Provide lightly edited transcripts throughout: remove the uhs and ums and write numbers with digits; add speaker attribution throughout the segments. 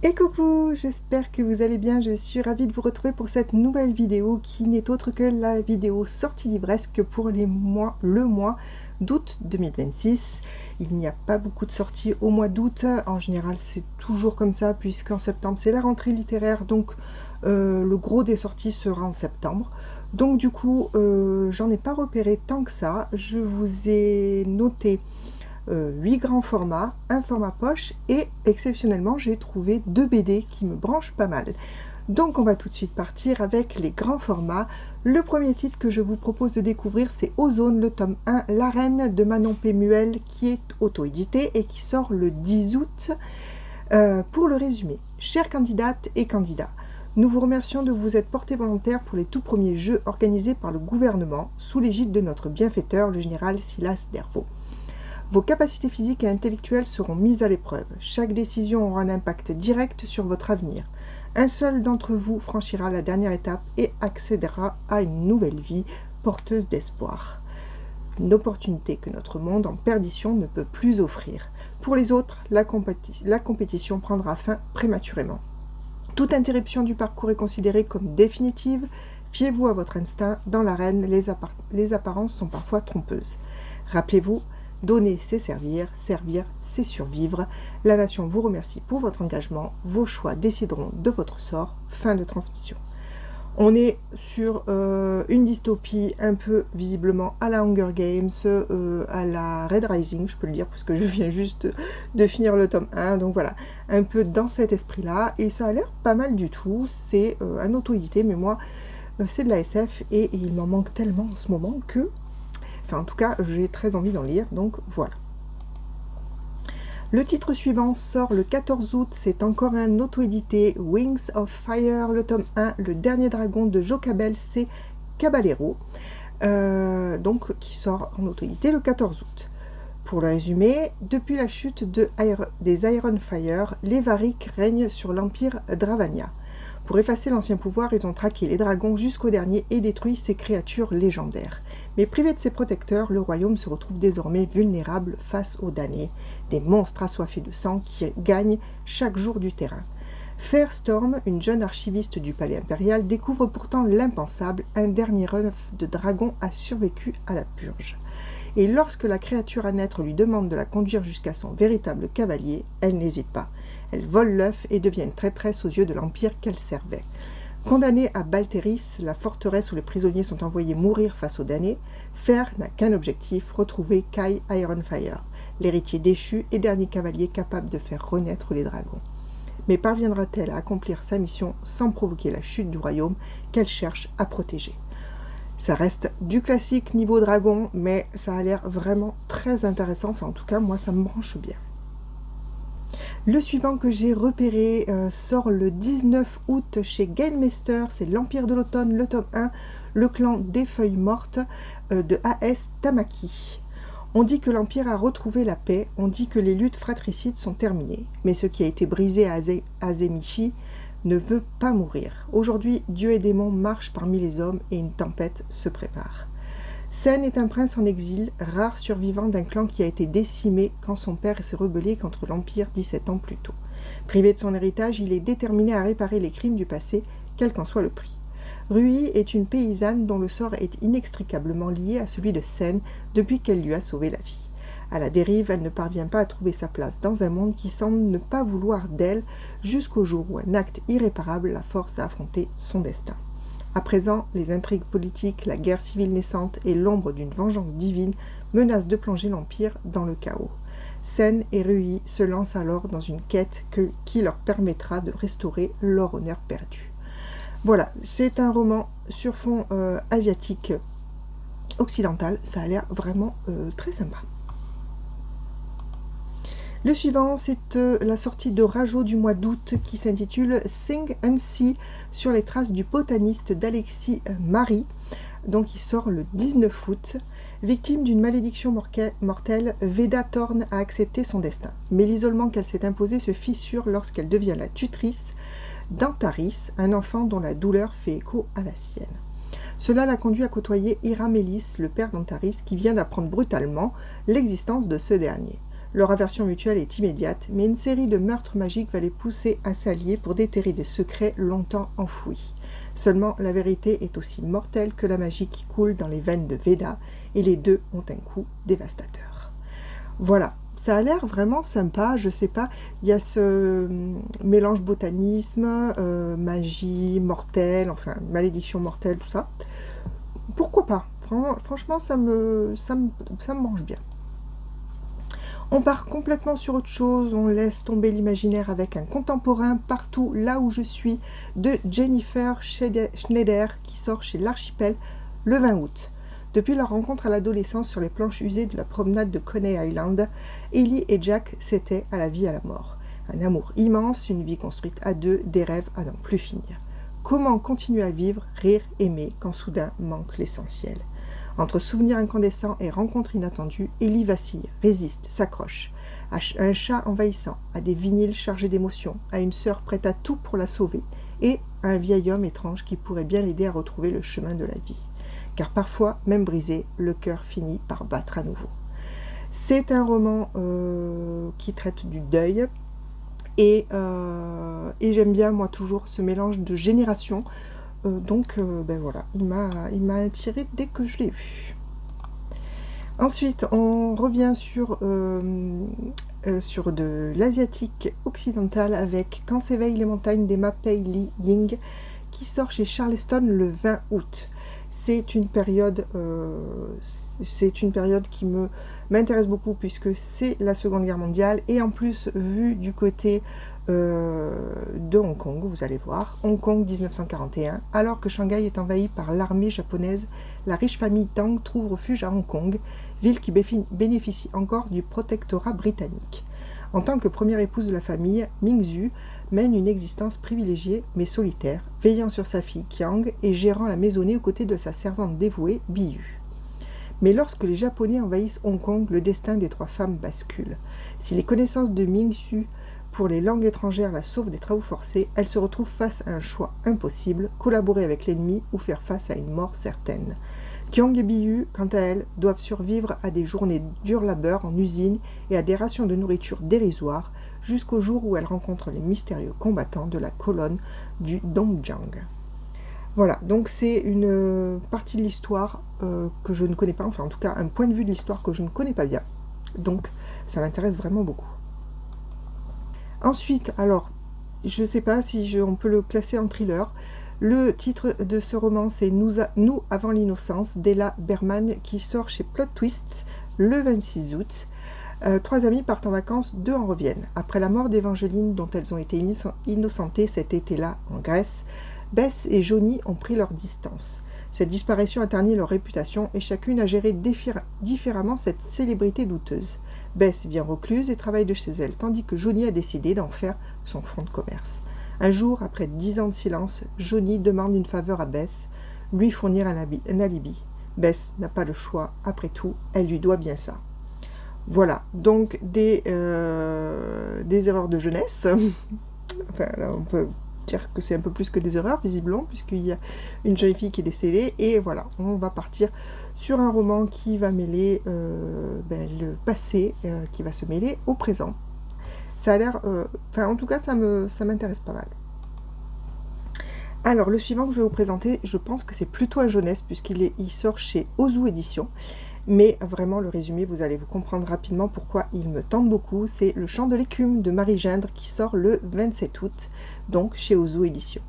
Speaker 1: Et coucou, j'espère que vous allez bien, je suis ravie de vous retrouver pour cette nouvelle vidéo qui n'est autre que la vidéo sortie livresque pour le mois d'août 2026. Il n'y a pas beaucoup de sorties au mois d'août, en général c'est toujours comme ça puisqu'en septembre c'est la rentrée littéraire, donc le gros des sorties sera en septembre. Donc du coup, j'en ai pas repéré tant que ça, je vous ai noté 8 grands formats, un format poche et exceptionnellement j'ai trouvé 2 BD qui me branchent pas mal. Donc on va tout de suite partir avec les grands formats. Le premier titre que je vous propose de découvrir c'est Ozone, le tome 1, La Reine de Manon Pémuel qui est auto-édité et qui sort le 10 août. Pour le résumé, chères candidates et candidats, nous vous remercions de vous être portés volontaires pour les tout premiers jeux organisés par le gouvernement sous l'égide de notre bienfaiteur, le général Silas Dervaux. Vos capacités physiques et intellectuelles seront mises à l'épreuve. Chaque décision aura un impact direct sur votre avenir. Un seul d'entre vous franchira la dernière étape et accédera à une nouvelle vie porteuse d'espoir. Une opportunité que notre monde en perdition ne peut plus offrir. Pour les autres, la compétition prendra fin prématurément. Toute interruption du parcours est considérée comme définitive. Fiez-vous à votre instinct. Dans l'arène, les apparences sont parfois trompeuses. Rappelez-vous, donner, c'est servir, servir, c'est survivre. La nation vous remercie pour votre engagement. Vos choix décideront de votre sort. Fin de transmission. On est sur une dystopie un peu visiblement à la Hunger Games, à la Red Rising, je peux le dire, parce que je viens juste de finir le tome 1. Donc voilà, un peu dans cet esprit-là. Et ça a l'air pas mal du tout. C'est un auto-édité, mais moi, c'est de la SF et il m'en manque tellement en ce moment que... Enfin, en tout cas, j'ai très envie d'en lire, donc voilà. Le titre suivant sort le 14 août, c'est encore un auto-édité, Wings of Fire, le tome 1, Le Dernier Dragon de Jo Cabell, c'est Caballero, donc qui sort en auto-édité le 14 août. Pour le résumer, depuis la chute des Iron Fire, les Variks règnent sur l'Empire Dravania. Pour effacer l'ancien pouvoir, ils ont traqué les dragons jusqu'au dernier et détruit ces créatures légendaires. Mais privé de ses protecteurs, le royaume se retrouve désormais vulnérable face aux damnés, des monstres assoiffés de sang qui gagnent chaque jour du terrain. Fairstorm, une jeune archiviste du palais impérial, découvre pourtant l'impensable, un dernier œuf de dragon a survécu à la purge. Et lorsque la créature à naître lui demande de la conduire jusqu'à son véritable cavalier, elle n'hésite pas. Elle vole l'œuf et devient une traîtresse aux yeux de l'Empire qu'elle servait. Condamnée à Balteris, la forteresse où les prisonniers sont envoyés mourir face aux damnés, Fer n'a qu'un objectif, retrouver Kai Ironfire, l'héritier déchu et dernier cavalier capable de faire renaître les dragons. Mais parviendra-t-elle à accomplir sa mission sans provoquer la chute du royaume qu'elle cherche à protéger ? Ça reste du classique niveau dragon, mais ça a l'air vraiment très intéressant. Enfin, en tout cas, moi, ça me branche bien. Le suivant que j'ai repéré sort le 19 août chez Gamemaster, c'est L'Empire de l'Automne, le tome 1, Le clan des feuilles mortes de A.S. Tamaki. On dit que l'Empire a retrouvé la paix, on dit que les luttes fratricides sont terminées, mais ce qui a été brisé à Azemichi ne veut pas mourir. Aujourd'hui, Dieu et démons marchent parmi les hommes et une tempête se prépare. Sen est un prince en exil, rare survivant d'un clan qui a été décimé quand son père s'est rebellé contre l'Empire 17 ans plus tôt. Privé de son héritage, il est déterminé à réparer les crimes du passé, quel qu'en soit le prix. Rui est une paysanne dont le sort est inextricablement lié à celui de Sen depuis qu'elle lui a sauvé la vie. À la dérive, elle ne parvient pas à trouver sa place dans un monde qui semble ne pas vouloir d'elle jusqu'au jour où un acte irréparable la force à affronter son destin. À présent, les intrigues politiques, la guerre civile naissante et l'ombre d'une vengeance divine menacent de plonger l'Empire dans le chaos. Sen et Rui se lancent alors dans une quête qui leur permettra de restaurer leur honneur perdu. Voilà, c'est un roman sur fond asiatique occidental, ça a l'air vraiment très sympa. Le suivant, c'est la sortie de Rajo du mois d'août qui s'intitule Sing and See sur les traces du botaniste d'Alexis Marie. Donc il sort le 19 août. Victime d'une malédiction mortelle, Veda Thorne a accepté son destin. Mais l'isolement qu'elle s'est imposé se fissure lorsqu'elle devient la tutrice d'Antaris, un enfant dont la douleur fait écho à la sienne. Cela l'a conduit à côtoyer Iramélis, le père d'Antaris, qui vient d'apprendre brutalement l'existence de ce dernier. Leur aversion mutuelle est immédiate, mais une série de meurtres magiques va les pousser à s'allier pour déterrer des secrets longtemps enfouis. Seulement, la vérité est aussi mortelle que la magie qui coule dans les veines de Veda, et les deux ont un coup dévastateur. Voilà, ça a l'air vraiment sympa, je sais pas, il y a ce mélange botanisme, magie mortelle, enfin malédiction mortelle, tout ça. Pourquoi pas? Franchement, ça me mange bien. On part complètement sur autre chose, on laisse tomber l'imaginaire avec un contemporain partout là où je suis de Jennifer Schneider qui sort chez l'Archipel le 20 août. Depuis leur rencontre à l'adolescence sur les planches usées de la promenade de Coney Island, Ellie et Jack s'étaient à la vie à la mort. Un amour immense, une vie construite à deux, des rêves à n'en plus finir. Comment continuer à vivre, rire, aimer quand soudain manque l'essentiel? Entre souvenirs incandescents et rencontres inattendues, Ellie vacille, résiste, s'accroche. À un chat envahissant, à des vinyles chargés d'émotions, à une sœur prête à tout pour la sauver, et à un vieil homme étrange qui pourrait bien l'aider à retrouver le chemin de la vie. Car parfois, même brisé, le cœur finit par battre à nouveau. C'est un roman qui traite du deuil, et j'aime bien, moi, toujours ce mélange de générations. Donc voilà, il m'a attiré dès que je l'ai vu. Ensuite, on revient sur de l'asiatique occidental avec Quand s'éveillent les montagnes d'Emma Pei Li Ying qui sort chez Charleston le 20 août. C'est une période qui m'intéresse beaucoup puisque c'est la Seconde Guerre mondiale et en plus vu du côté de Hong Kong, vous allez voir, Hong Kong 1941, alors que Shanghai est envahie par l'armée japonaise, la riche famille Tang trouve refuge à Hong Kong, ville qui bénéficie encore du protectorat britannique. En tant que première épouse de la famille, Mingzhu mène une existence privilégiée mais solitaire, veillant sur sa fille Qiang et gérant la maisonnée aux côtés de sa servante dévouée, Biyu. Mais lorsque les Japonais envahissent Hong Kong, le destin des trois femmes bascule. Si les connaissances de Mingzhu pour les langues étrangères la sauvent des travaux forcés, elle se retrouve face à un choix impossible, collaborer avec l'ennemi ou faire face à une mort certaine. Qiang et Biyu, quant à elles, doivent survivre à des journées de dur labeur en usine et à des rations de nourriture dérisoires, jusqu'au jour où elles rencontrent les mystérieux combattants de la colonne du Dongjiang. Voilà, donc c'est une partie de l'histoire que je ne connais pas, enfin en tout cas un point de vue de l'histoire que je ne connais pas bien. Donc ça m'intéresse vraiment beaucoup. Ensuite, alors, je ne sais pas si on peut le classer en thriller. Le titre de ce roman, c'est Nous avant l'innocence, d'Ella Berman, qui sort chez Plot Twists le 26 août. Trois amies partent en vacances, deux en reviennent. Après la mort d'Evangeline, dont elles ont été innocentées cet été-là en Grèce, Bess et Johnny ont pris leur distance. Cette disparition a terni leur réputation et chacune a géré différemment cette célébrité douteuse. Bess vient recluse et travaille de chez elle, tandis que Johnny a décidé d'en faire son fonds de commerce. Un jour, après 10 ans de silence, Johnny demande une faveur à Bess, lui fournir un alibi. Bess n'a pas le choix, après tout, elle lui doit bien ça. Voilà, donc des erreurs de jeunesse. Enfin, là, on peut dire que c'est un peu plus que des erreurs, visiblement, puisqu'il y a une jeune fille qui est décédée, et voilà, on va partir sur un roman qui va mêler le passé, qui va se mêler au présent. Ça a l'air, en tout cas, ça m'intéresse pas mal. Alors, le suivant que je vais vous présenter, je pense que c'est plutôt un jeunesse, puisqu'il sort chez Ozu Éditions. Mais vraiment, le résumé, vous allez vous comprendre rapidement pourquoi il me tente beaucoup. C'est Le Chant de l'écume de Marie Gindre qui sort le 27 août, donc chez Ozu Éditions.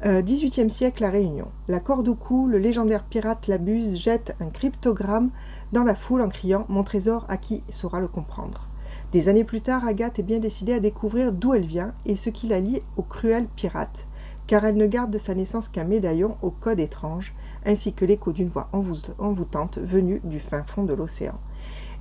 Speaker 1: 18e siècle à Réunion. La corde au cou, le légendaire pirate Labuse jette un cryptogramme dans la foule en criant « Mon trésor, à qui saura le comprendre ?» Des années plus tard, Agathe est bien décidée à découvrir d'où elle vient et ce qui la lie au cruel pirate, car elle ne garde de sa naissance qu'un médaillon au code étrange, ainsi que l'écho d'une voix envoûtante venue du fin fond de l'océan.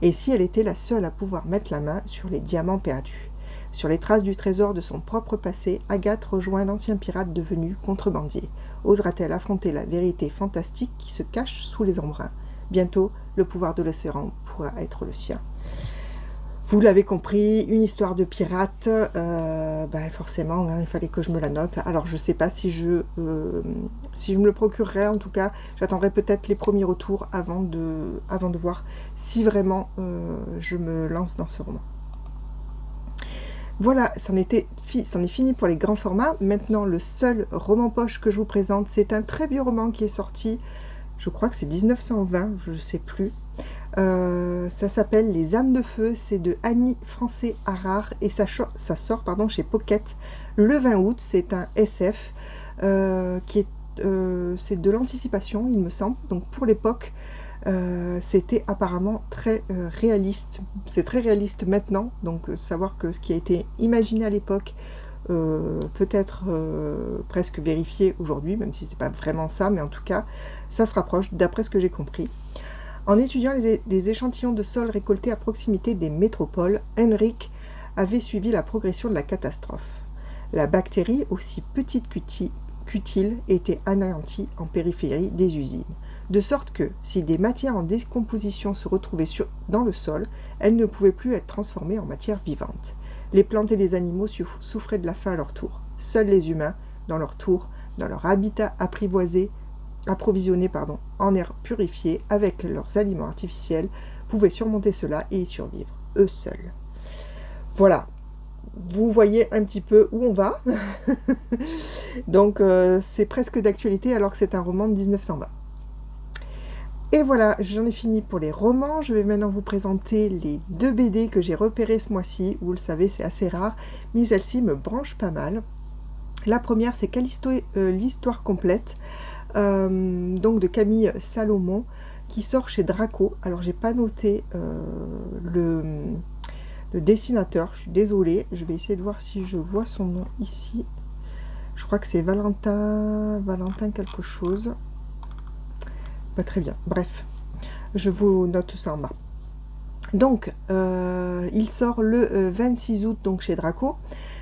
Speaker 1: Et si elle était la seule à pouvoir mettre la main sur les diamants perdus? Sur les traces du trésor de son propre passé, Agathe rejoint l'ancien pirate devenu contrebandier. Osera-t-elle affronter la vérité fantastique qui se cache sous les embruns? Bientôt, le pouvoir de l'océan pourra être le sien. Vous l'avez compris, une histoire de pirate, forcément, il fallait que je me la note. Alors, je ne sais pas si je me le procurerai, en tout cas, j'attendrai peut-être les premiers retours avant de voir si vraiment je me lance dans ce roman. Voilà, c'en est fini pour les grands formats. Maintenant, le seul roman poche que je vous présente, c'est un très vieux roman qui est sorti, je crois que c'est 1920, je ne sais plus. Ça s'appelle Les âmes de feu, c'est de Annie Francet-Harard et ça sort chez Pocket le 20 août. C'est un SF c'est de l'anticipation, il me semble. Donc pour l'époque, c'était apparemment très réaliste. C'est très réaliste maintenant, donc savoir que ce qui a été imaginé à l'époque peut être presque vérifié aujourd'hui, même si c'est pas vraiment ça, mais en tout cas, ça se rapproche d'après ce que j'ai compris. En étudiant des échantillons de sol récoltés à proximité des métropoles, Henrik avait suivi la progression de la catastrophe. La bactérie, aussi petite qu'utile, était anéantie en périphérie des usines, de sorte que, si des matières en décomposition se retrouvaient dans le sol, elles ne pouvaient plus être transformées en matière vivante. Les plantes et les animaux souffraient de la faim à leur tour. Seuls les humains, dans leur tour, dans leur habitat approvisionné en air purifié avec leurs aliments artificiels, pouvaient surmonter cela et y survivre, eux seuls. Voilà, vous voyez un petit peu où on va. Donc c'est presque d'actualité alors que c'est un roman de 1920. Et voilà, j'en ai fini pour les romans. Je vais maintenant vous présenter les 2 BD que j'ai repérées ce mois-ci. Vous le savez, c'est assez rare, mais celle-ci me branche pas mal. La première, c'est Callisto, l'histoire complète, donc de Camille Salomon, qui sort chez Draco. Alors j'ai pas noté le dessinateur, je suis désolée, je vais essayer de voir si je vois son nom ici. Je crois que c'est Valentin quelque chose. Pas très bien, bref, je vous note tout ça en bas. Donc, il sort le 26 août donc chez Draco.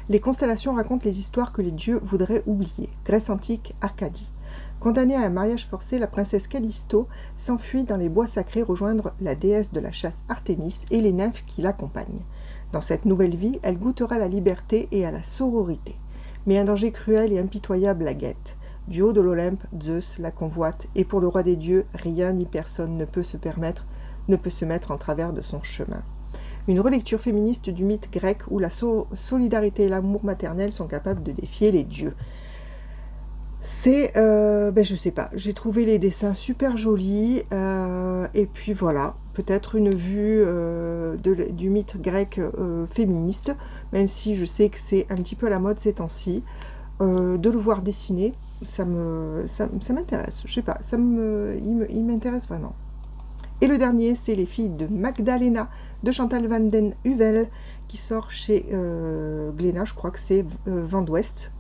Speaker 1: Les constellations racontent les histoires que les dieux voudraient oublier. Grèce antique, Arcadie. Condamnée à un mariage forcé, la princesse Callisto s'enfuit dans les bois sacrés rejoindre la déesse de la chasse Artémis et les nymphes qui l'accompagnent. Dans cette nouvelle vie, elle goûtera la liberté et à la sororité. Mais un danger cruel et impitoyable la guette. Du haut de l'Olympe, Zeus la convoite, et pour le roi des dieux, rien ni personne ne peut se mettre en travers de son chemin. Une relecture féministe du mythe grec où la solidarité et l'amour maternel sont capables de défier les dieux. C'est, je sais pas, j'ai trouvé les dessins super jolis, et puis voilà, peut-être une vue du mythe grec féministe, même si je sais que c'est un petit peu à la mode ces temps-ci, de le voir dessiner, ça m'intéresse, je sais pas, il m'intéresse vraiment. Et le dernier, c'est Les filles de Magdalena de Chantal van den Heuvel, qui sort chez Glénat, je crois que c'est Vent d'Ouest.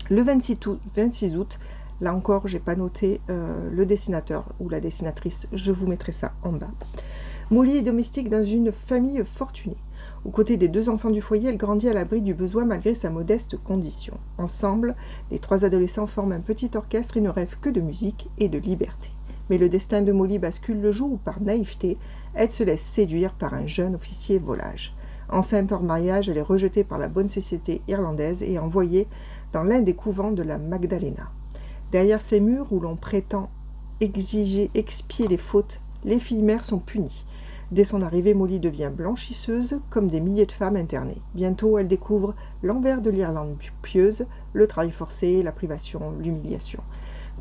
Speaker 1: Le 26 août, là encore, j'ai pas noté le dessinateur ou la dessinatrice, je vous mettrai ça en bas. Molly est domestique dans une famille fortunée. Aux côtés des 2 enfants du foyer, elle grandit à l'abri du besoin malgré sa modeste condition. Ensemble, les 3 adolescents forment un petit orchestre et ne rêvent que de musique et de liberté. Mais le destin de Molly bascule le jour où, par naïveté, elle se laisse séduire par un jeune officier volage. Enceinte hors mariage, elle est rejetée par la bonne société irlandaise et envoyée dans l'un des couvents de la Magdalena. Derrière ces murs où l'on prétend expier les fautes, les filles mères sont punies. Dès son arrivée, Molly devient blanchisseuse, comme des milliers de femmes internées. Bientôt, elle découvre l'envers de l'Irlande pieuse, le travail forcé, la privation, l'humiliation.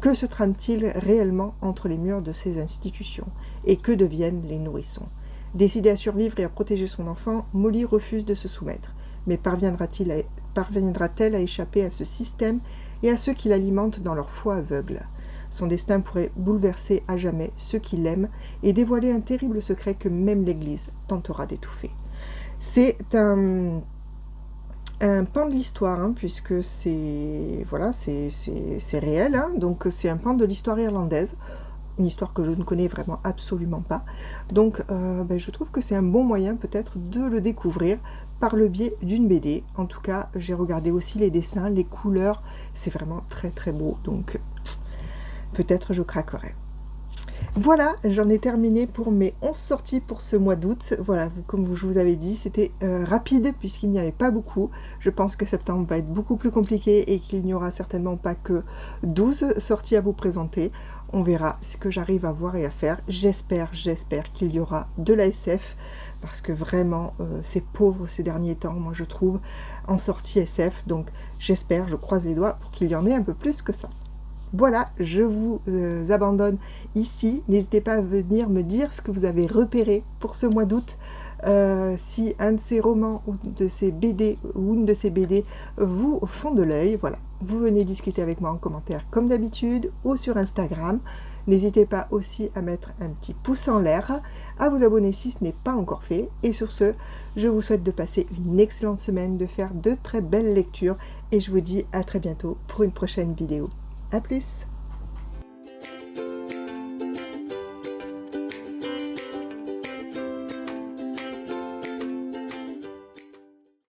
Speaker 1: Que se trame-t-il réellement entre les murs de ces institutions? Et que deviennent les nourrissons? Décidée à survivre et à protéger son enfant, Molly refuse de se soumettre. Mais parviendra-t-elle à échapper à ce système et à ceux qui l'alimentent dans leur foi aveugle? Son destin pourrait bouleverser à jamais ceux qui l'aiment et dévoiler un terrible secret que même l'Église tentera d'étouffer. C'est un pan de l'histoire, hein, puisque c'est réel, hein, donc c'est un pan de l'histoire irlandaise, une histoire que je ne connais vraiment absolument pas. Donc je trouve que c'est un bon moyen peut-être de le découvrir par le biais d'une BD. En tout cas, j'ai regardé aussi les dessins, les couleurs, c'est vraiment très très beau, donc peut-être je craquerai. Voilà, j'en ai terminé pour mes 11 sorties pour ce mois d'août. Voilà, comme je vous avais dit, c'était rapide puisqu'il n'y avait pas beaucoup. Je pense que septembre va être beaucoup plus compliqué et qu'il n'y aura certainement pas que 12 sorties à vous présenter. On verra ce que j'arrive à voir et à faire. J'espère qu'il y aura de la SF parce que vraiment, c'est pauvre ces derniers temps, moi je trouve, en sortie SF. Donc j'espère, je croise les doigts pour qu'il y en ait un peu plus que ça. Voilà, je vous abandonne ici. N'hésitez pas à venir me dire ce que vous avez repéré pour ce mois d'août. Si un de ces romans ou de ces BD ou une de ces BD vous font de l'œil, voilà. Vous venez discuter avec moi en commentaire comme d'habitude ou sur Instagram. N'hésitez pas aussi à mettre un petit pouce en l'air, à vous abonner si ce n'est pas encore fait. Et sur ce, je vous souhaite de passer une excellente semaine, de faire de très belles lectures et je vous dis à très bientôt pour une prochaine vidéo. À plus!